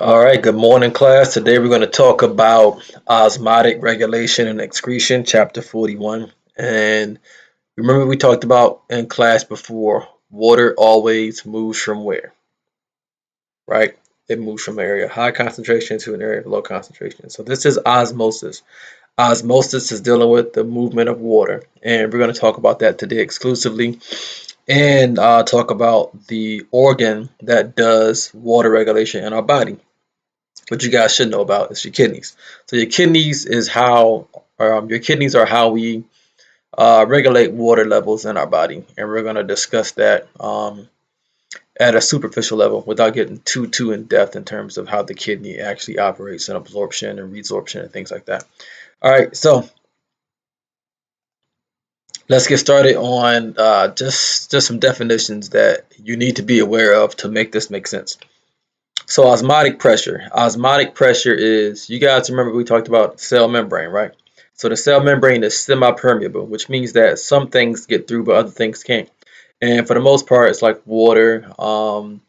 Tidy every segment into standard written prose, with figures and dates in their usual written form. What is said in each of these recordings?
All right, good morning, class. Today we're going to talk about osmotic regulation and excretion, chapter 41. And remember, we talked about in class before, water always moves from where, right? It moves from an area of high concentration to an area of low concentration. So this is osmosis. Osmosis is dealing with the movement of water, and we're going to talk about that today exclusively and talk about the organ that does water regulation in our body. What you guys should know about is your kidneys. So your kidneys are how we regulate water levels in our body, and we're going to discuss that at a superficial level without getting too in depth in terms of how the kidney actually operates and absorption and resorption and things like that. All right, so let's get started on just some definitions that you need to be aware of to make this make sense. So osmotic pressure. Osmotic pressure is, you guys remember we talked about cell membrane, right? So the cell membrane is semi-permeable, which means that some things get through, but other things can't. And for the most part, it's like water and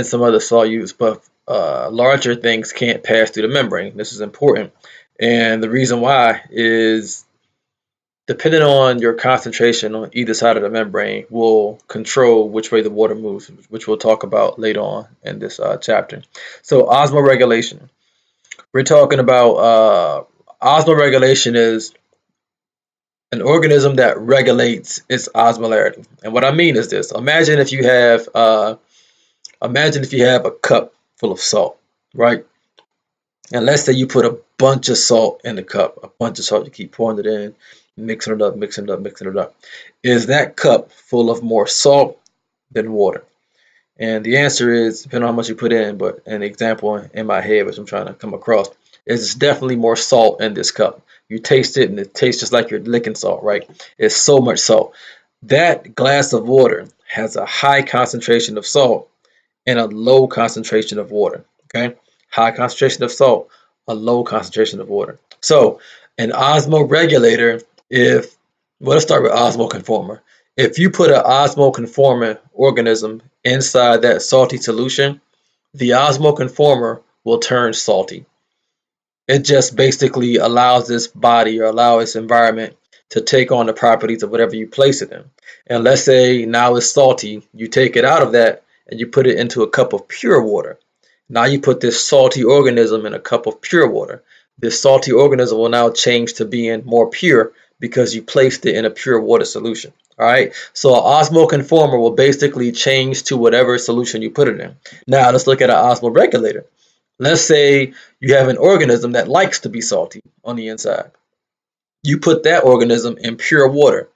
some other solutes, but larger things can't pass through the membrane. This is important. And the reason why is depending on your concentration on either side of the membrane will control which way the water moves, which we'll talk about later on in this chapter. So osmoregulation. We're talking about osmoregulation is an organism that regulates its osmolarity. And what I mean is this. Imagine if you have a cup full of salt, right? And let's say you put a bunch of salt in the cup, a bunch of salt, you keep pouring it in, mixing it up, mixing it up, mixing it up. Is that cup full of more salt than water? And the answer is, depending on how much you put in, but an example in my head, which I'm trying to come across, is it's definitely more salt in this cup. You taste it and it tastes just like you're licking salt, right? It's so much salt. That glass of water has a high concentration of salt and a low concentration of water, okay? High concentration of salt, a low concentration of water. So an osmoregulator, let's start with osmoconformer. If you put an osmoconforming organism inside that salty solution, the osmoconformer will turn salty. It just basically allows this body or allow its environment to take on the properties of whatever you place it in. And let's say now it's salty, you take it out of that and you put it into a cup of pure water. Now you put this salty organism in a cup of pure water. This salty organism will now change to being more pure because you placed it in a pure water solution. All right. So an osmoconformer will basically change to whatever solution you put it in. Now let's look at an osmoregulator. Let's say you have an organism that likes to be salty on the inside. You put that organism in pure water.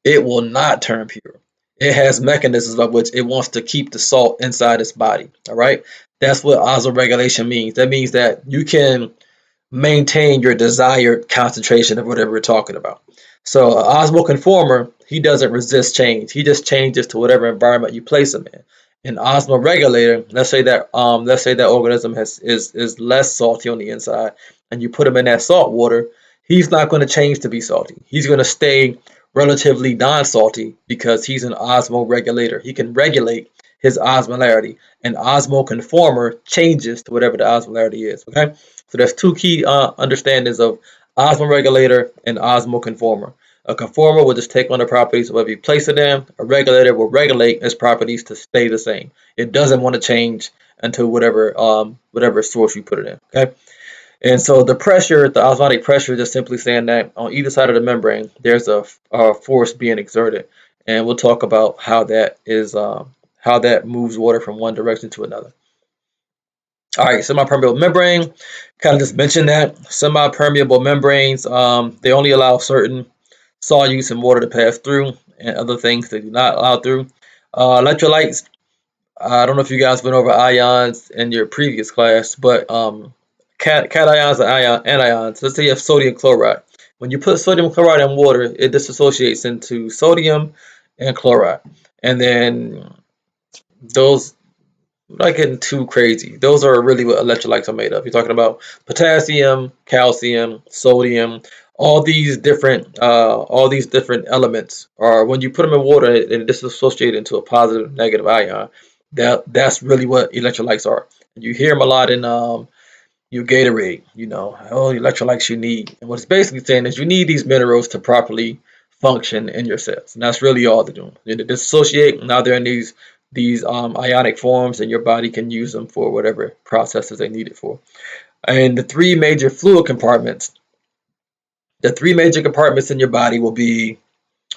It will not turn pure. It has mechanisms by which it wants to keep the salt inside its body. All right. That's what osmoregulation means. That means that you can maintain your desired concentration of whatever we're talking about. So an osmoconformer, he doesn't resist change. He just changes to whatever environment you place him in. An osmoregulator, let's say that organism is less salty on the inside, and you put him in that salt water, he's not going to change to be salty. He's going to stay relatively non-salty because he's an osmoregulator. He can regulate his osmolarity. An osmoconformer changes to whatever the osmolarity is. Okay, so there's two key understandings of osmoregulator and osmoconformer. A conformer will just take on the properties of whatever you place it in. A regulator will regulate its properties to stay the same. It doesn't want to change until whatever source you put it in. Okay. And so the pressure, the osmotic pressure, is just simply saying that on either side of the membrane, there's a force being exerted, and we'll talk about how that moves water from one direction to another. All right, semi-permeable membrane. Kind of just mentioned that semi-permeable membranes, they only allow certain solutes and water to pass through, and other things they do not allow through. Electrolytes. I don't know if you guys went over ions in your previous class, but cations and anions. Let's say you have sodium chloride. When you put sodium chloride in water, it disassociates into sodium and chloride. And then those, not getting too crazy, those are really what electrolytes are made of. You're talking about potassium, calcium, sodium, all these different elements are, when you put them in water, it disassociates into a positive and negative ion. That's really what electrolytes are. You hear them a lot in your Gatorade, all the electrolytes you need. And what it's basically saying is you need these minerals to properly function in your cells. And that's really all they're doing. They dissociate, now they're in these ionic forms, and your body can use them for whatever processes they need it for. And the three major compartments in your body will be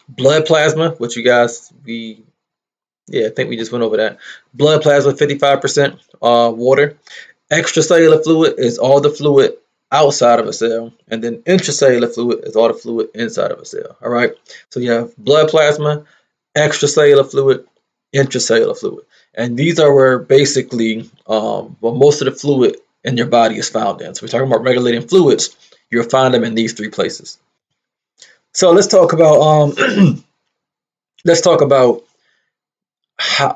blood plasma, which I think we just went over that. Blood plasma, 55% water. Extracellular fluid is all the fluid outside of a cell, and then intracellular fluid is all the fluid inside of a cell. All right. So you have blood plasma, extracellular fluid, intracellular fluid, and these are where basically most of the fluid in your body is found in. So we're talking about regulating fluids. You'll find them in these three places. So let's talk about let's talk about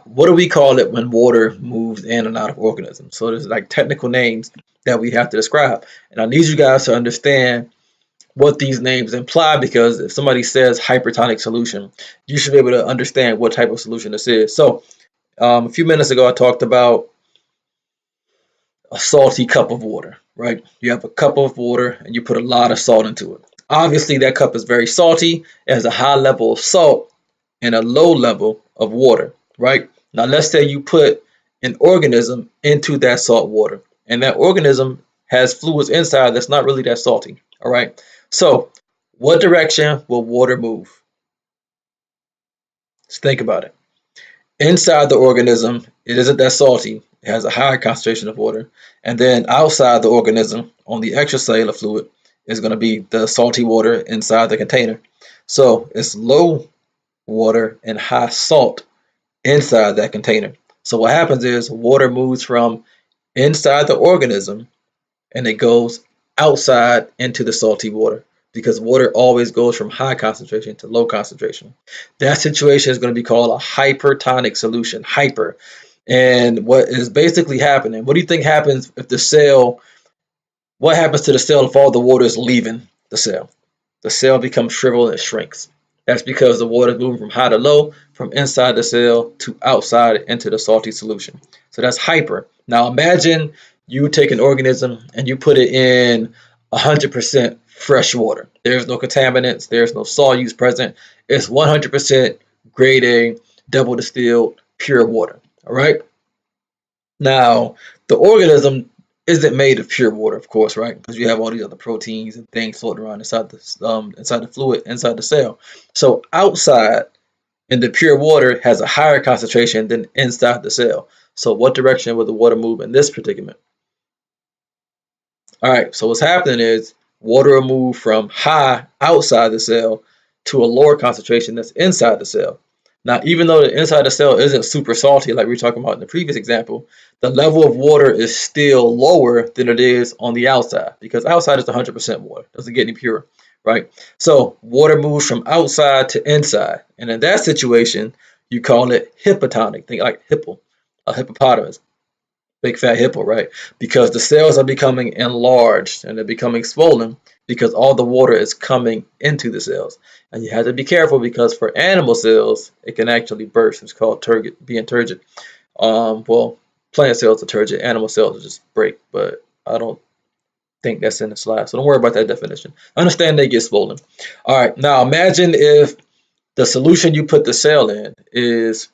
what do we call it when water moves in and out of organisms? So there's like technical names that we have to describe. And I need you guys to understand what these names imply, because if somebody says hypertonic solution, you should be able to understand what type of solution this is. So a few minutes ago, I talked about a salty cup of water, right? You have a cup of water and you put a lot of salt into it. Obviously, that cup is very salty. It has a high level of salt and a low level of water, right? Now, let's say you put an organism into that salt water, and that organism has fluids inside that's not really that salty, all right? So, what direction will water move? Just think about it. Inside the organism, it isn't that salty. It has a higher concentration of water. And then outside the organism, on the extracellular fluid, is going to be the salty water inside the container. So, it's low water and high salt inside that container. So what happens is water moves from inside the organism and it goes outside into the salty water, because water always goes from high concentration to low concentration. That situation is going to be called a hypertonic solution, hyper. And what is basically happening, what do you think happens if what happens to the cell if all the water is leaving the cell? The cell becomes shriveled and shrinks. That's because the water is moving from high to low, from inside the cell to outside into the salty solution. So that's hyper. Now imagine you take an organism and you put it in 100% fresh water. There's no contaminants, there's no solutes present. It's 100% grade A, double distilled, pure water. All right. Now, the organism isn't made of pure water, of course, right? Because you have all these other proteins and things floating around inside the fluid inside the cell. So outside in the pure water has a higher concentration than inside the cell. So what direction will the water move in this predicament? All right. So what's happening is water will move from high outside the cell to a lower concentration that's inside the cell. Now, even though the inside the cell isn't super salty like we were talking about in the previous example, the level of water is still lower than it is on the outside, because outside is 100% water. It doesn't get any purer, right? So water moves from outside to inside. And in that situation, you call it hypotonic. Think like a hippopotamus, big fat hippo, right? Because the cells are becoming enlarged and they're becoming swollen because all the water is coming into the cells. And you have to be careful, because for animal cells, it can actually burst. It's called being turgid. Well, plant cells are turgid, animal cells just break, but I don't think that's in the slide. So don't worry about that definition. Understand they get swollen. All right, now imagine if the solution you put the cell in is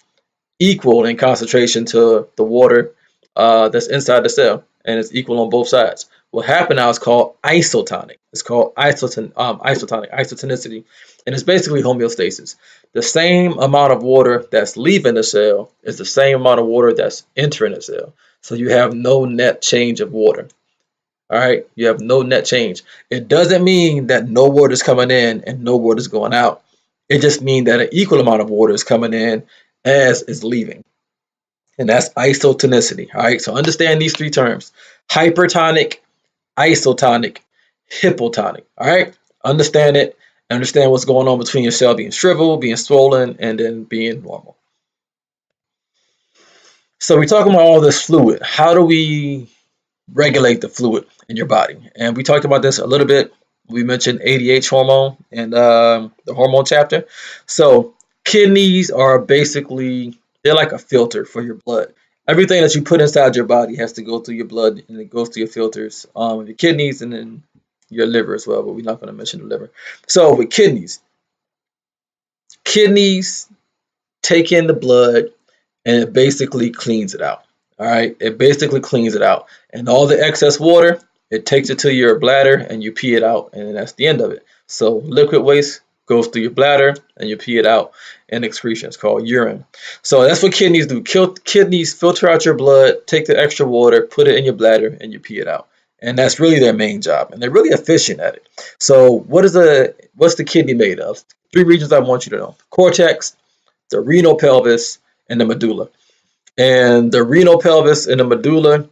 equal in concentration to the water that's inside the cell, and it's equal on both sides. What happened now is called isotonic. It's called isotonicity, and it's basically homeostasis. The same amount of water that's leaving the cell is the same amount of water that's entering the cell. So you have no net change of water. All right, you have no net change. It doesn't mean that no water is coming in and no water is going out. It just means that an equal amount of water is coming in as is leaving. And that's isotonicity. All right, so understand these three terms: hypertonic, isotonic, hypotonic. All right, understand it. Understand what's going on between your cell being shriveled, being swollen, and then being normal. So we're talking about all this fluid. How do we regulate the fluid in your body? And we talked about this a little bit. We mentioned ADH hormone in the hormone chapter. So kidneys are basically, they're like a filter for your blood. Everything that you put inside your body has to go through your blood, and it goes through your filters, your kidneys, and then your liver as well. But we're not going to mention the liver. So with kidneys take in the blood and it basically cleans it out. All right, it basically cleans it out, and all the excess water, it takes it to your bladder and you pee it out, and that's the end of it. So liquid waste goes through your bladder and you pee it out in excretion. It's called urine. So that's what kidneys do. Kidneys filter out your blood, take the extra water, put it in your bladder, and you pee it out. And that's really their main job, and they're really efficient at it. So what's the kidney made of? Three regions I want you to know: cortex, the renal pelvis, and the medulla. And the renal pelvis and the medulla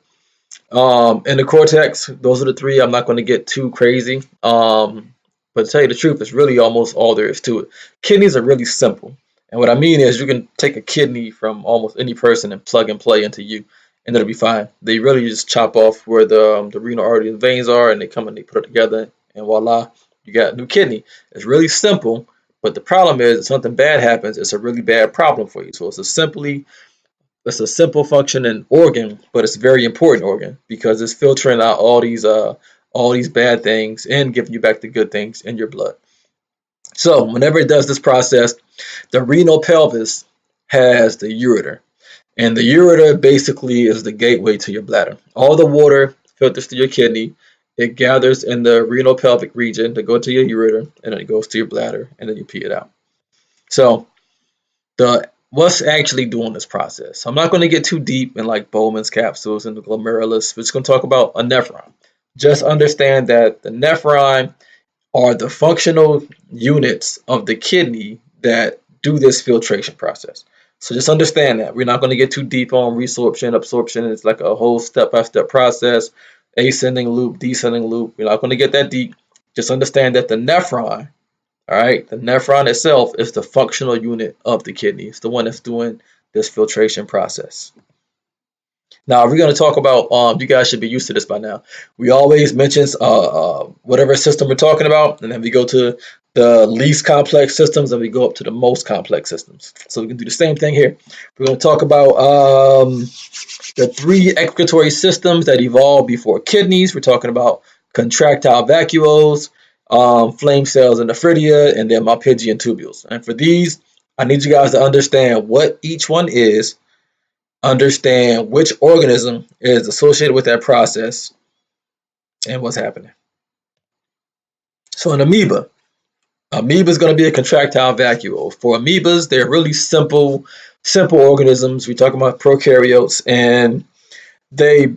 and the cortex, those are the three. I'm not going to get too crazy. But to tell you the truth, it's really almost all there is to it. Kidneys are really simple. And what I mean is you can take a kidney from almost any person and plug and play into you, and it'll be fine. They really just chop off where the renal artery and veins are, and they come and they put it together, and voila, you got a new kidney. It's really simple, but the problem is if something bad happens, it's a really bad problem for you. So it's a simple functioning organ, but it's a very important organ because it's filtering out all these bad things and giving you back the good things in your blood. So whenever it does this process, the renal pelvis has the ureter, and the ureter basically is the gateway to your bladder. All the water filters to your kidney. It gathers in the renal pelvic region to go to your ureter, and then it goes to your bladder, and then you pee it out. So the what's actually doing this process. So I'm not going to get too deep in like Bowman's capsules and the glomerulus. We're just going to talk about a nephron. Just understand that the nephron are the functional units of the kidney that do this filtration process. So just understand that. We're not going to get too deep on resorption, absorption. It's like a whole step-by-step process, ascending loop, descending loop. We're not going to get that deep. Just understand that the nephron, all right, the nephron itself is the functional unit of the kidney. It's the one that's doing this filtration process. Now we're going to talk about. You guys should be used to this by now. We always mention whatever system we're talking about, and then we go to the least complex systems, and we go up to the most complex systems. So we can do the same thing here. We're going to talk about the three excretory systems that evolved before kidneys. We're talking about contractile vacuoles, flame cells and nephridia, and then Malpighian tubules. And for these, I need you guys to understand what each one is, understand which organism is associated with that process, and what's happening. So an amoeba is going to be a contractile vacuole. For amoebas, they're really simple organisms. We're talking about prokaryotes, and they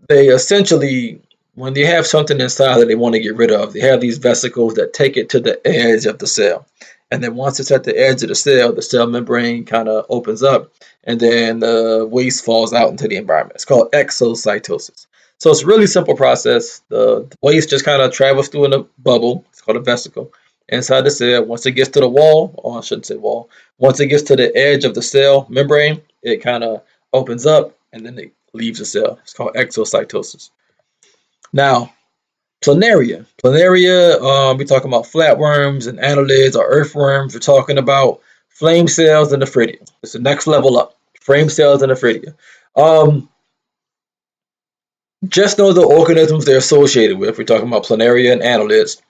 essentially, when they have something inside that they want to get rid of, they have these vesicles that take it to the edge of the cell. And then once it's at the edge of the cell membrane kind of opens up, and then the waste falls out into the environment. It's called exocytosis. So it's a really simple process. The waste just kind of travels through in a bubble. It's called a vesicle inside the cell. Once it gets to the wall, or I shouldn't say wall, once it gets to the edge of the cell membrane, it kind of opens up, and then it leaves the cell. It's called exocytosis. Now, planaria. We're talking about flatworms and annelids or earthworms. We're talking about flame cells and nephridia. It's the next level up. Flame cells and nephridia. Just know the organisms they're associated with. We're talking about planaria and annelids.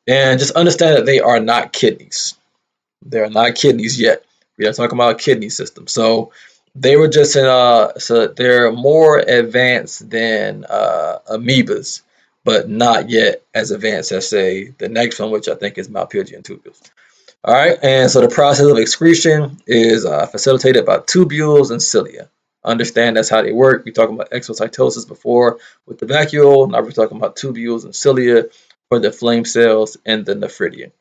And just understand that they are not kidneys. They're not kidneys yet. We're not talking about a kidney system. So they were just so they're more advanced than amoebas, but not yet as advanced as, say, the next one, which I think is Malpighian tubules. All right, and so the process of excretion is facilitated by tubules and cilia. Understand that's how they work. We talked about exocytosis before with the vacuole. Now we're talking about tubules and cilia for the flame cells and the nephridia.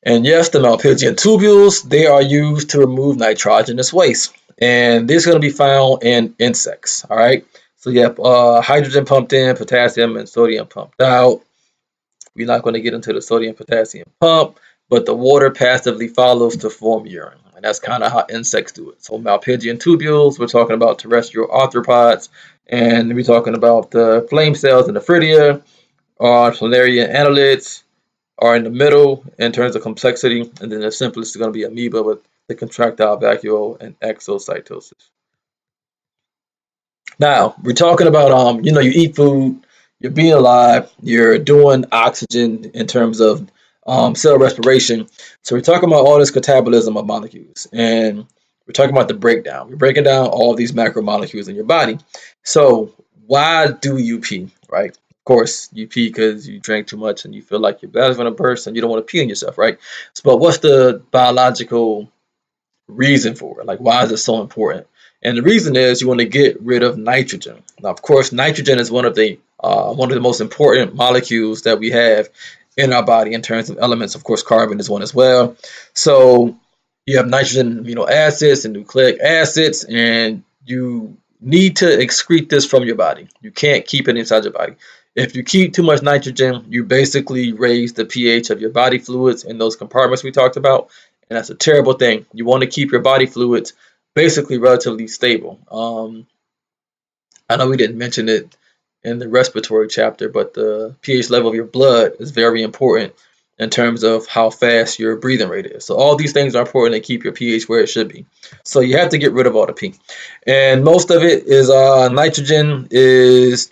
And yes, the Malpighian tubules, they are used to remove nitrogenous waste. And this is going to be found in insects. All right. So you have hydrogen pumped in, potassium and sodium pumped out. We're not going to get into the sodium potassium pump, but the water passively follows to form urine. And that's kind of how insects do it. So Malpighian tubules, we're talking about terrestrial arthropods, and we're talking about the flame cells and the nephridia, planaria and annelids are in the middle in terms of complexity, and then the simplest is going to be amoeba with the contractile vacuole and exocytosis. Now, we're talking about you eat food, you're being alive, you're doing oxygen in terms of cell respiration. So we're talking about all this catabolism of molecules, and we're talking about the breakdown. We're breaking down all these macromolecules in your body. So why do you pee, right? Of course, you pee because you drank too much and you feel like your body's gonna burst and you don't want to pee on yourself, right? So, but what's the biological reason for it? Like, why is it so important? And the reason is you want to get rid of nitrogen. Now, of course, nitrogen is one of the most important molecules that we have in our body in terms of elements. Of course, carbon is one as well. So you have nitrogen amino acids and nucleic acids, and you need to excrete this from your body. You can't keep it inside your body. If you keep too much nitrogen, you basically raise the pH of your body fluids in those compartments we talked about, and that's a terrible thing. You want to keep your body fluids basically relatively stable. I know we didn't mention it in the respiratory chapter, but the pH level of your blood is very important in terms of how fast your breathing rate is. So all these things are important to keep your pH where it should be. So you have to get rid of all the pee, and most of it is nitrogen is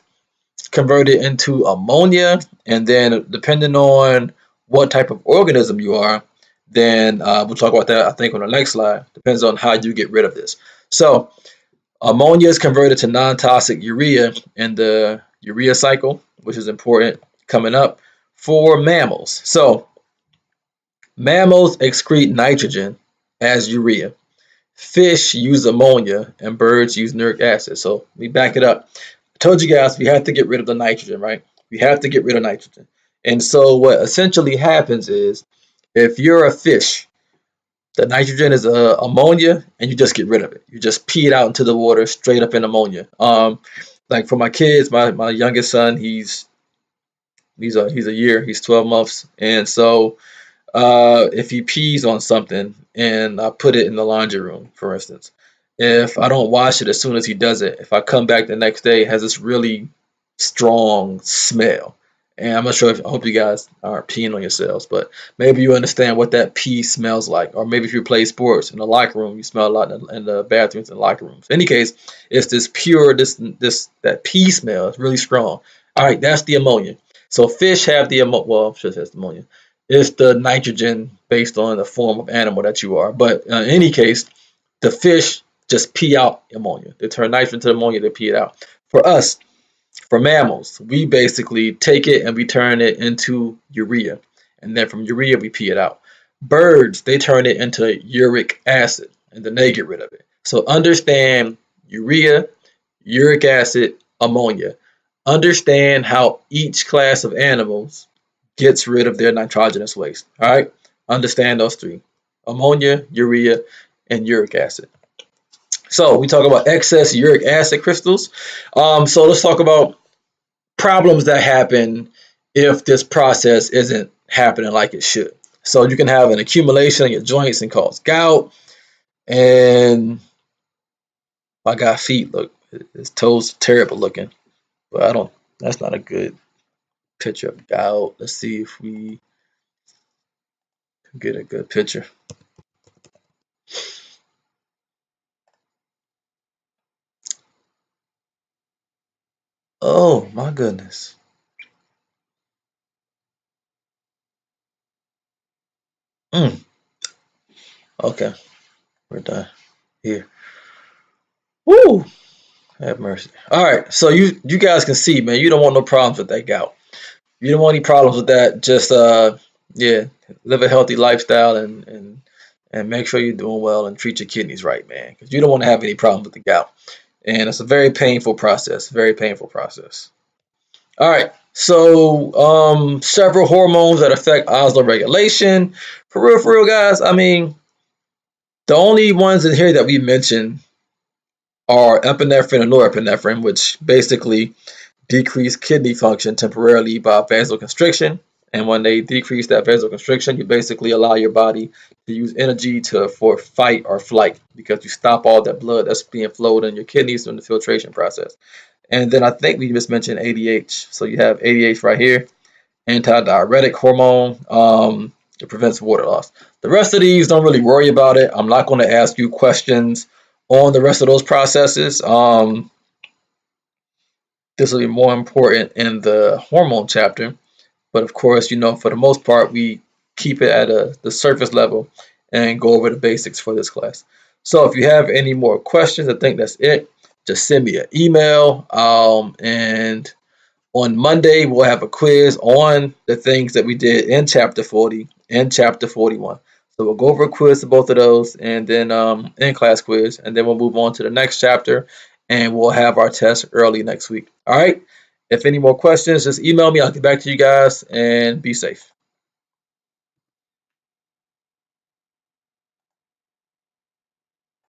converted into ammonia, and then depending on what type of organism you are, then we'll talk about that I think on the next slide. Depends on how you get rid of this. So ammonia is converted to non-toxic urea in the urea cycle, which is important coming up for mammals. So mammals excrete nitrogen as urea. Fish use ammonia and birds use uric acid. So we back it up. I told you guys we have to get rid of the nitrogen, right? We have to get rid of nitrogen. And so what essentially happens is if you're a fish, the nitrogen is ammonia, and you just get rid of it. You just pee it out into the water straight up in ammonia. Like for my kids, my youngest son, he's a year, he's 12 months, and so if he pees on something and I put it in the laundry room, for instance, if I don't wash it as soon as he does it, if I come back the next day, it has this really strong smell. And I'm not sure if I hope you guys aren't peeing on yourselves, but maybe you understand what that pee smells like. Or maybe if you play sports in the locker room, you smell a lot in the bathrooms and locker rooms. In any case, it's this pure, that pee smell. It's really strong. All right, that's the ammonia. So fish have the ammonia. Well, fish has the ammonia. It's the nitrogen based on the form of animal that you are. But in any case, the fish just pee out ammonia. They turn nitrogen to ammonia, they pee it out. For us, for mammals, we basically take it and we turn it into urea. And then from urea, we pee it out. Birds, they turn it into uric acid and then they get rid of it. So understand urea, uric acid, ammonia. Understand how each class of animals gets rid of their nitrogenous waste. All right, understand those three: ammonia, urea, and uric acid. So we talk about excess uric acid crystals. So let's talk about problems that happen if this process isn't happening like it should. So you can have an accumulation in your joints and cause gout. And my guy feet, look, his toes are terrible looking, but I don't. That's not a good picture of gout. Let's see if we can get a good picture. Oh my goodness. Mm, okay, we're done here. Woo! Have mercy. All right, so you guys can see, man, you don't want no problems with that gout. You don't want any problems with that. Just yeah, live a healthy lifestyle and make sure you're doing well and treat your kidneys right, man, because you don't want to have any problems with the gout. And it's a very painful process. Very painful process. All right. So several hormones that affect osmoregulation. For real, guys. I mean, the only ones in here that we mentioned are epinephrine and norepinephrine, which basically decrease kidney function temporarily by vasoconstriction. And when they decrease that vasoconstriction, you basically allow your body to use energy for fight or flight because you stop all that blood that's being flowed in your kidneys during the filtration process. And then I think we just mentioned ADH. So you have ADH right here, antidiuretic hormone. It prevents water loss. The rest of these, don't really worry about it. I'm not going to ask you questions on the rest of those processes. This will be more important in the hormone chapter. But of course, for the most part, we keep it at the surface level and go over the basics for this class. So if you have any more questions, I think that's it. Just send me an email. And on Monday, we'll have a quiz on the things that we did in Chapter 40 and Chapter 41. So we'll go over a quiz of both of those, and then in-class quiz, and then we'll move on to the next chapter, and we'll have our test early next week. All right? If any more questions, just email me. I'll get back to you guys, and be safe.